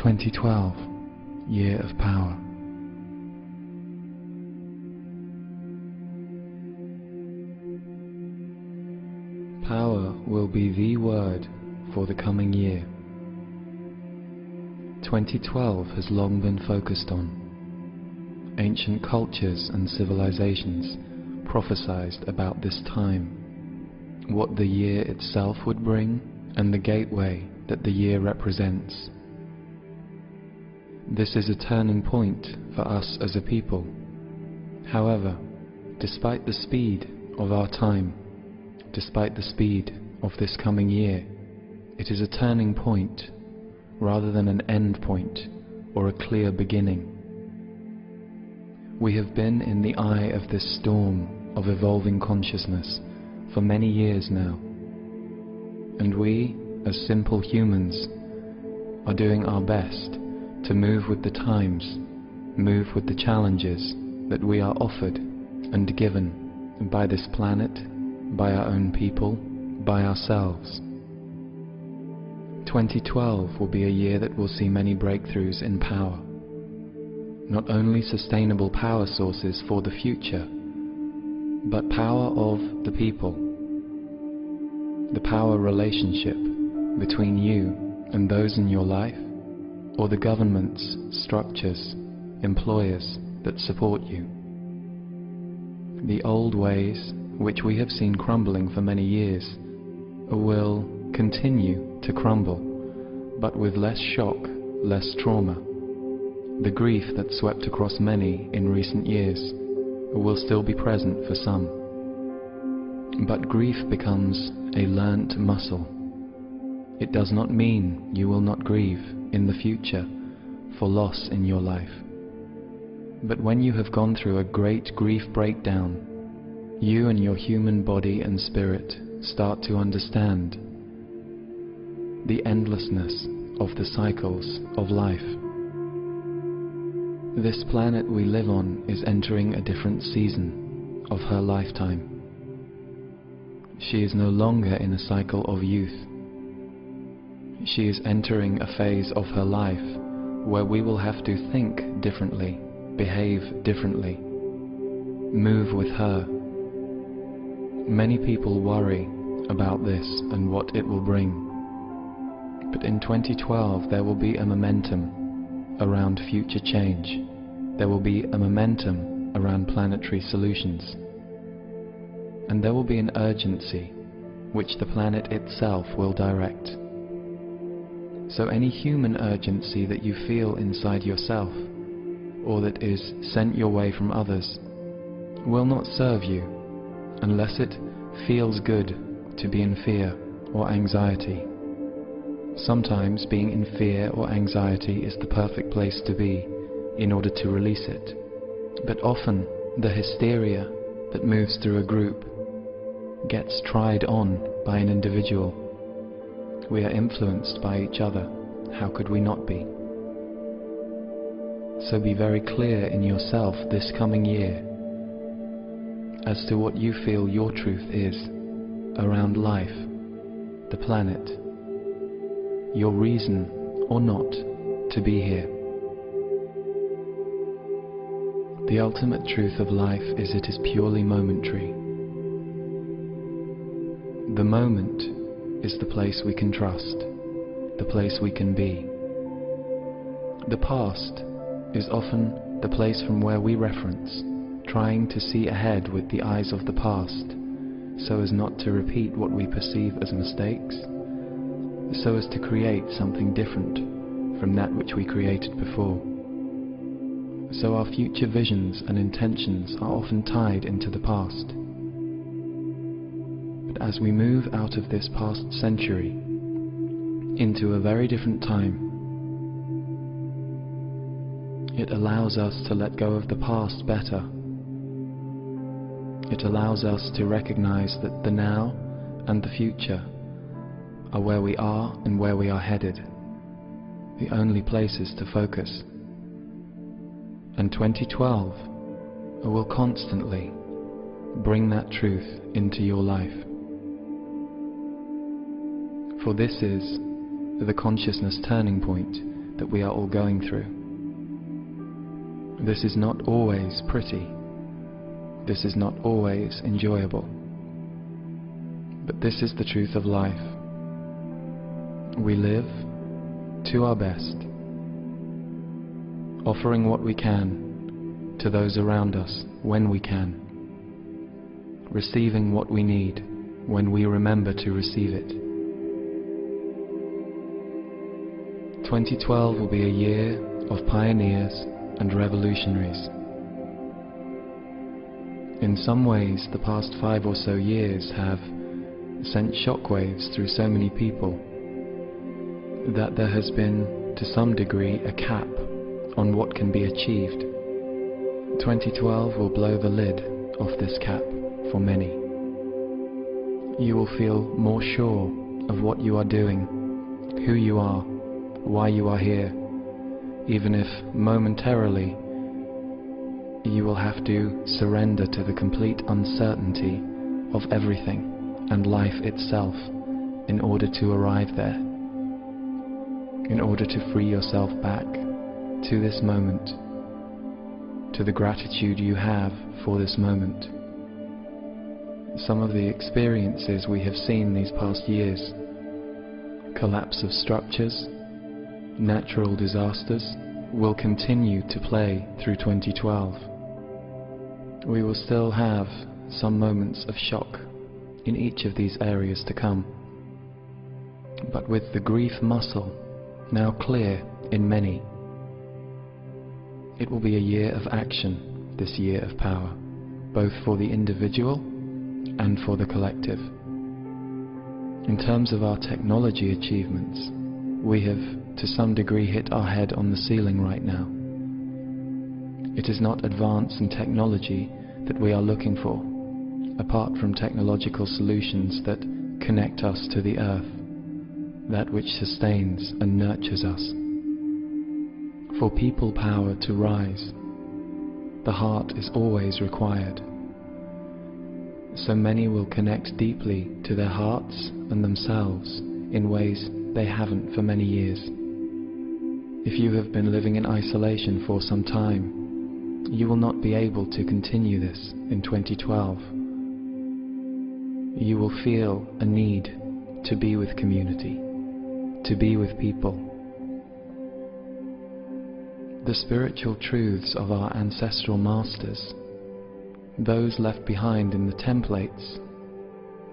2012, Year of Power. Power will be the word for the coming year. 2012 has long been focused on. Ancient cultures and civilizations prophesied about this time, what the year itself would bring, and the gateway that the year represents. This is a turning point for us as a people. However, despite the speed of our time, despite the speed of this coming year, it is a turning point rather than an end point or a clear beginning. We have been in the eye of this storm of evolving consciousness for many years now, and we, as simple humans, are doing our best to move with the times, move with the challenges that we are offered and given by this planet, by our own people, by ourselves. 2012 will be a year that will see many breakthroughs in power. Not only sustainable power sources for the future, but power of the people. The power relationship between you and those in your life, or the governments, structures, employers that support you. The old ways, which we have seen crumbling for many years, will continue to crumble, but with less shock, less trauma. The grief that swept across many in recent years will still be present for some. But grief becomes a learnt muscle. It does not mean you will not grieve in the future for loss in your life. But when you have gone through a great grief breakdown, you and your human body and spirit start to understand the endlessness of the cycles of life. This planet we live on is entering a different season of her lifetime. She is no longer in a cycle of youth. She is entering a phase of her life where we will have to think differently, behave differently, move with her. Many people worry about this and what it will bring. But in 2012 there will be a momentum around future change. There will be a momentum around planetary solutions. And there will be an urgency which the planet itself will direct. So any human urgency that you feel inside yourself, or that is sent your way from others, will not serve you unless it feels good to be in fear or anxiety. Sometimes being in fear or anxiety is the perfect place to be in order to release it. But often the hysteria that moves through a group gets tried on by an individual. We are influenced by each other. How could we not be? So be very clear in yourself this coming year as to what you feel your truth is around life, the planet, your reason or not to be here. The ultimate truth of life is it is purely momentary. The moment is the place we can trust, the place we can be. The past is often the place from where we reference, trying to see ahead with the eyes of the past, so as not to repeat what we perceive as mistakes, so as to create something different from that which we created before. So our future visions and intentions are often tied into the past. But as we move out of this past century into a very different time, it allows us to let go of the past better. It allows us to recognize that the now and the future are where we are and where we are headed, the only places to focus. And 2012 will constantly bring that truth into your life. For this is the consciousness turning point that we are all going through. This is not always pretty. This is not always enjoyable. But this is the truth of life. We live to our best, offering what we can to those around us when we can, receiving what we need when we remember to receive it. 2012 will be a year of pioneers and revolutionaries. In some ways, the past 5 or so years have sent shockwaves through so many people that there has been, to some degree, a cap on what can be achieved. 2012 will blow the lid off this cap for many. You will feel more sure of what you are doing, who you are, why you are here, even if momentarily you will have to surrender to the complete uncertainty of everything and life itself in order to arrive there, in order to free yourself back to this moment, to the gratitude you have for this moment. Some of the experiences we have seen these past years, collapse of structures, natural disasters, will continue to play through 2012. We will still have some moments of shock in each of these areas to come. But with the grief muscle now clear in many, it will be a year of action, this year of power, both for the individual and for the collective. In terms of our technology achievements, we have to some degree hit our head on the ceiling right now. It is not advance in technology that we are looking for, apart from technological solutions that connect us to the earth, that which sustains and nurtures us. For people power to rise, the heart is always required. So many will connect deeply to their hearts and themselves in ways they haven't for many years. If you have been living in isolation for some time, you will not be able to continue this in 2012. You will feel a need to be with community, to be with people. The spiritual truths of our ancestral masters, those left behind in the templates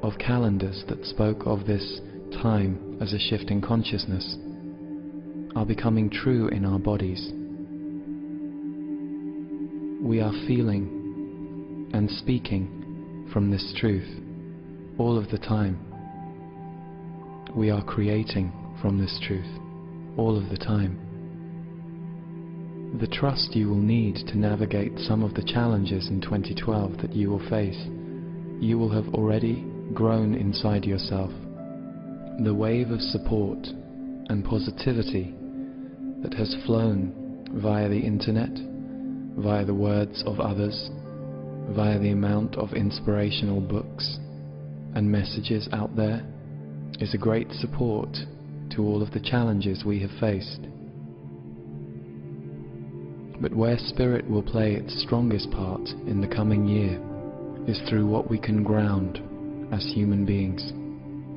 of calendars that spoke of this time as a shift in consciousness, are becoming true in our bodies. We are feeling and speaking from this truth all of the time. We are creating from this truth all of the time. The trust you will need to navigate some of the challenges in 2012 that you will face, you will have already grown inside yourself. The wave of support and positivity that has flown via the internet, via the words of others, via the amount of inspirational books and messages out there, is a great support to all of the challenges we have faced. But where spirit will play its strongest part in the coming year is through what we can ground as human beings,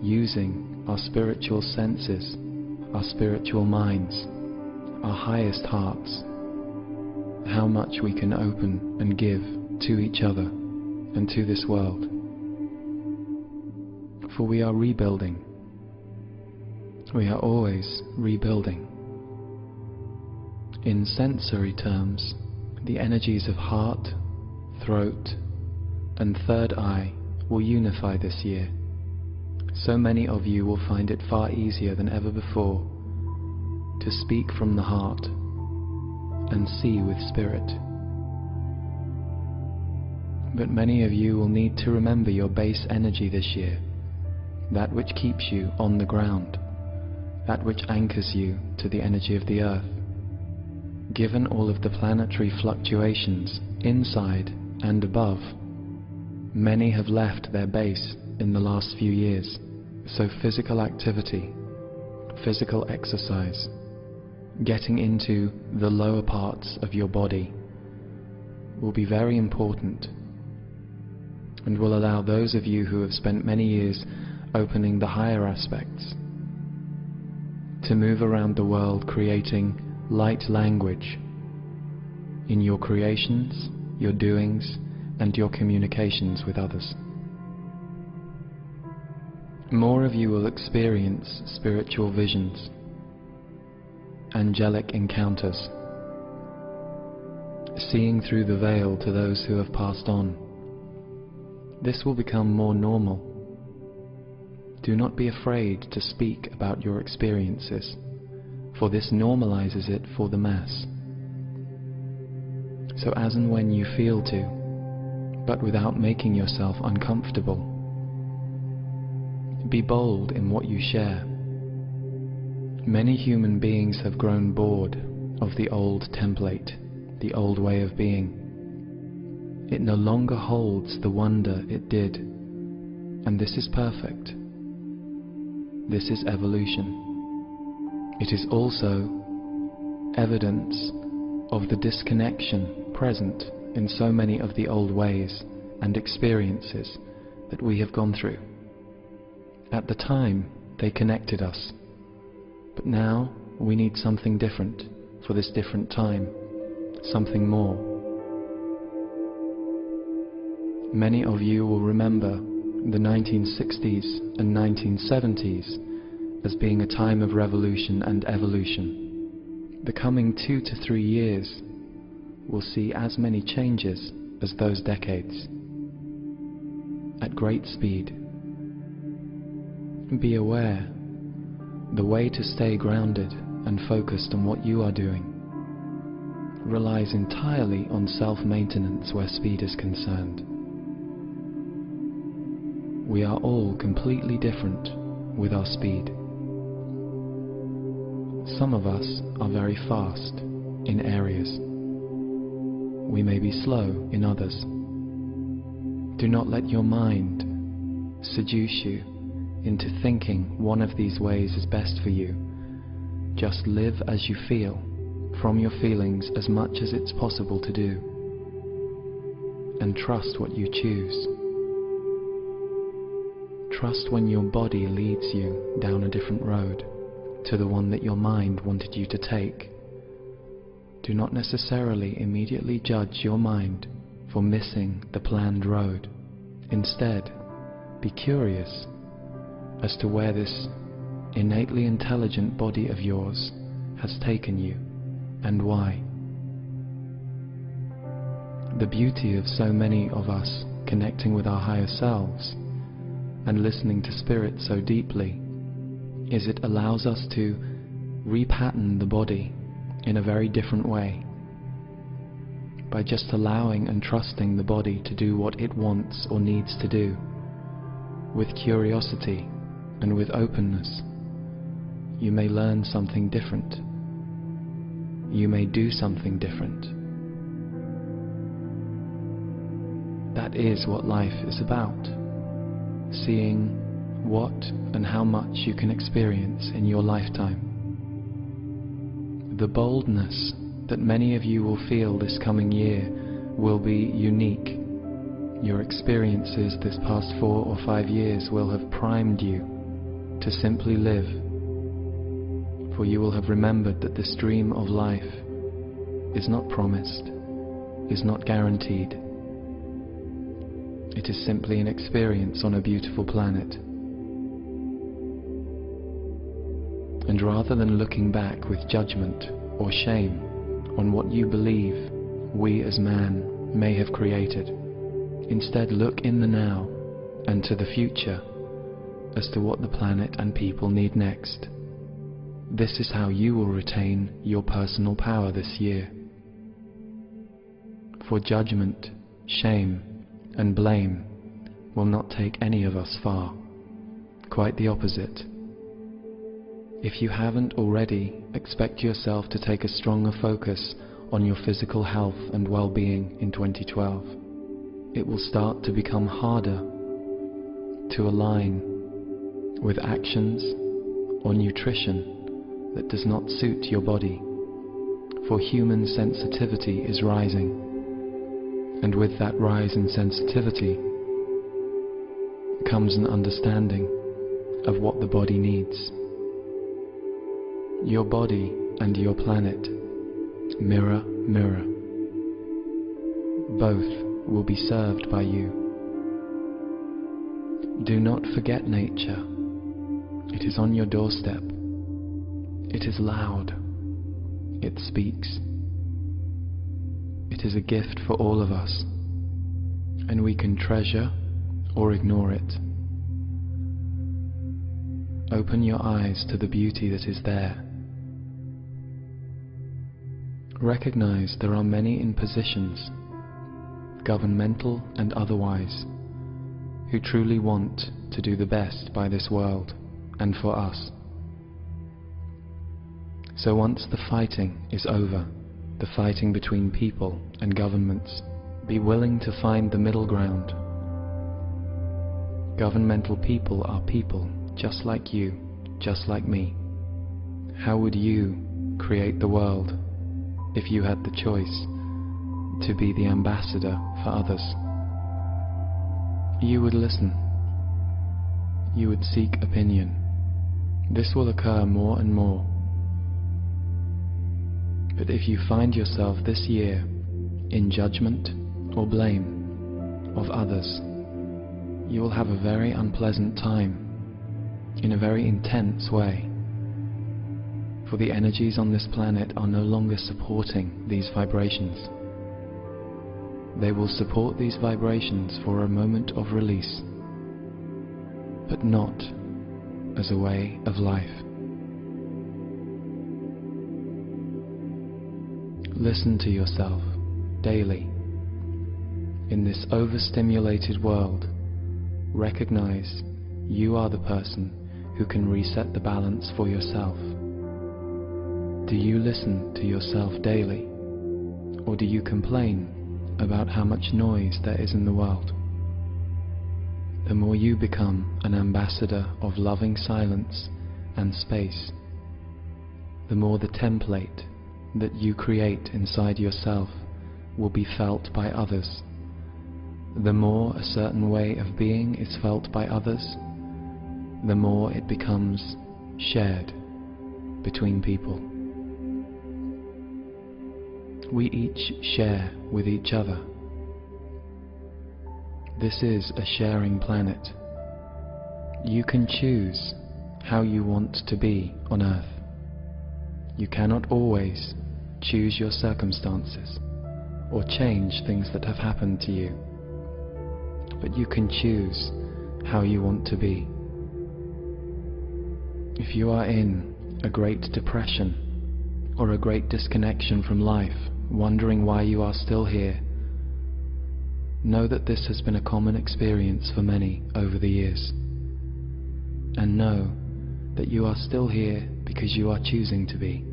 using our spiritual senses, our spiritual minds, our highest hearts, how much we can open and give to each other and to this world. For we are rebuilding. We are always rebuilding. In sensory terms, the energies of heart, throat, and third eye will unify this year. So many of you will find it far easier than ever before to speak from the heart and see with spirit. But many of you will need to remember your base energy this year, that which keeps you on the ground, that which anchors you to the energy of the earth. Given all of the planetary fluctuations inside and above, many have left their base in the last few years, so physical activity, physical exercise, getting into the lower parts of your body will be very important, and will allow those of you who have spent many years opening the higher aspects to move around the world creating light language in your creations, your doings, and your communications with others. More of you will experience spiritual visions, angelic encounters, seeing through the veil to those who have passed on. This will become more normal. Do not be afraid to speak about your experiences, for this normalizes it for the mass. So as and when you feel to, but without making yourself uncomfortable, be bold in what you share. Many human beings have grown bored of the old template, the old way of being. It no longer holds the wonder it did, and this is perfect. This is evolution. It is also evidence of the disconnection present in so many of the old ways and experiences that we have gone through. At the time, they connected us, but now we need something different for this different time, something more. Many of you will remember the 1960s and 1970s as being a time of revolution and evolution. The coming 2 to 3 years will see as many changes as those decades, at great speed. Be aware, the way to stay grounded and focused on what you are doing relies entirely on self-maintenance where speed is concerned. We are all completely different with our speed. Some of us are very fast in areas. We may be slow in others. Do not let your mind seduce you into thinking one of these ways is best for you. Just live as you feel, from your feelings as much as it's possible to do, and trust what you choose. Trust when your body leads you down a different road to the one that your mind wanted you to take. Do not necessarily immediately judge your mind for missing the planned road. Instead, be curious as to where this innately intelligent body of yours has taken you and why. The beauty of so many of us connecting with our higher selves and listening to Spirit so deeply is it allows us to repattern the body in a very different way, by just allowing and trusting the body to do what it wants or needs to do, with curiosity and with openness. You may learn something different. You may do something different. That is what life is about. Seeing what and how much you can experience in your lifetime. The boldness that many of you will feel this coming year will be unique. Your experiences this past 4 or 5 years will have primed you to simply live, for you will have remembered that this dream of life is not promised, is not guaranteed. It is simply an experience on a beautiful planet. And rather than looking back with judgment or shame on what you believe we as man may have created, instead look in the now and to the future as to what the planet and people need next. This is how you will retain your personal power this year. For judgment, shame, and blame will not take any of us far. Quite the opposite. If you haven't already, expect yourself to take a stronger focus on your physical health and well-being in 2012. It will start to become harder to align with actions or nutrition that does not suit your body for human sensitivity is rising, and with that rise in sensitivity comes an understanding of what the body needs. Your body and your planet, mirror, mirror, both will be served by you. Do not forget nature. It is on your doorstep. It is loud. It speaks. It is a gift for all of us, and we can treasure or ignore it. Open your eyes to the beauty that is there. Recognize there are many in positions, governmental and otherwise, who truly want to do the best by this world and for us. So once the fighting is over, the fighting between people and governments, be willing to find the middle ground. Governmental people are people just like you, just like me. How would you create the world if you had the choice to be the ambassador for others? You would listen. You would seek opinion. This will occur more and more. But if you find yourself this year in judgment or blame of others, you will have a very unpleasant time, in a very intense way. For the energies on this planet are no longer supporting these vibrations. They will support these vibrations for a moment of release, but not as a way of life. Listen to yourself daily. In this overstimulated world, recognize you are the person who can reset the balance for yourself. Do you listen to yourself daily, or do you complain about how much noise there is in the world? The more you become an ambassador of loving silence and space, the more the template that you create inside yourself will be felt by others. The more a certain way of being is felt by others, the more it becomes shared between people. We each share with each other. This is a sharing planet. You can choose how you want to be on Earth. You cannot always choose your circumstances or change things that have happened to you, but you can choose how you want to be. If you are in a great depression or a great disconnection from life, wondering why you are still here, know that this has been a common experience for many over the years, and know that you are still here because you are choosing to be.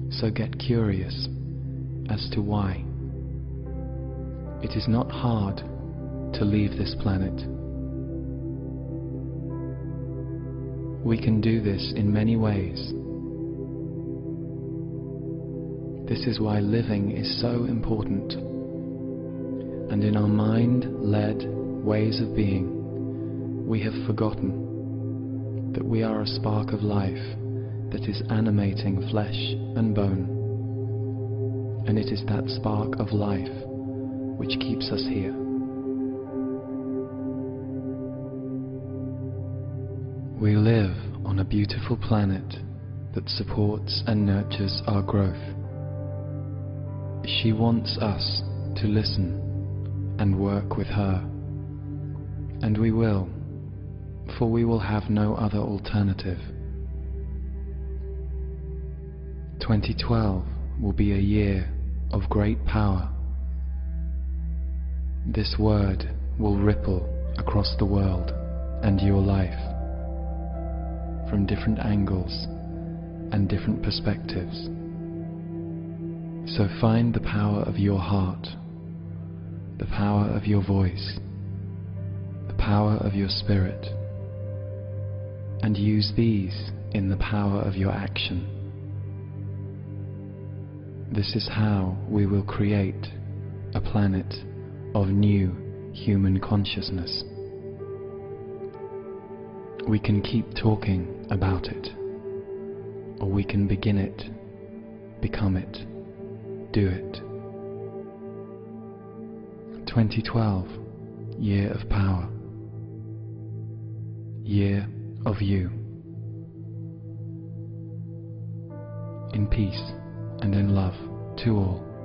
So get curious as to why. It is not hard to leave this planet. We can do this in many ways. This is why living is so important. And in our mind-led ways of being, we have forgotten that we are a spark of life that is animating flesh and bone. And it is that spark of life which keeps us here. We live on a beautiful planet that supports and nurtures our growth. She wants us to listen and work with her, and we will, for we will have no other alternative. 2012 will be a year of great power. This word will ripple across the world and your life from different angles and different perspectives. So find the power of your heart, the power of your voice, the power of your spirit, and use these in the power of your action. This is how we will create a planet of new human consciousness. We can keep talking about it, or we can begin it, become it, do it. 2012, year of power, year of you. In peace and in love to all.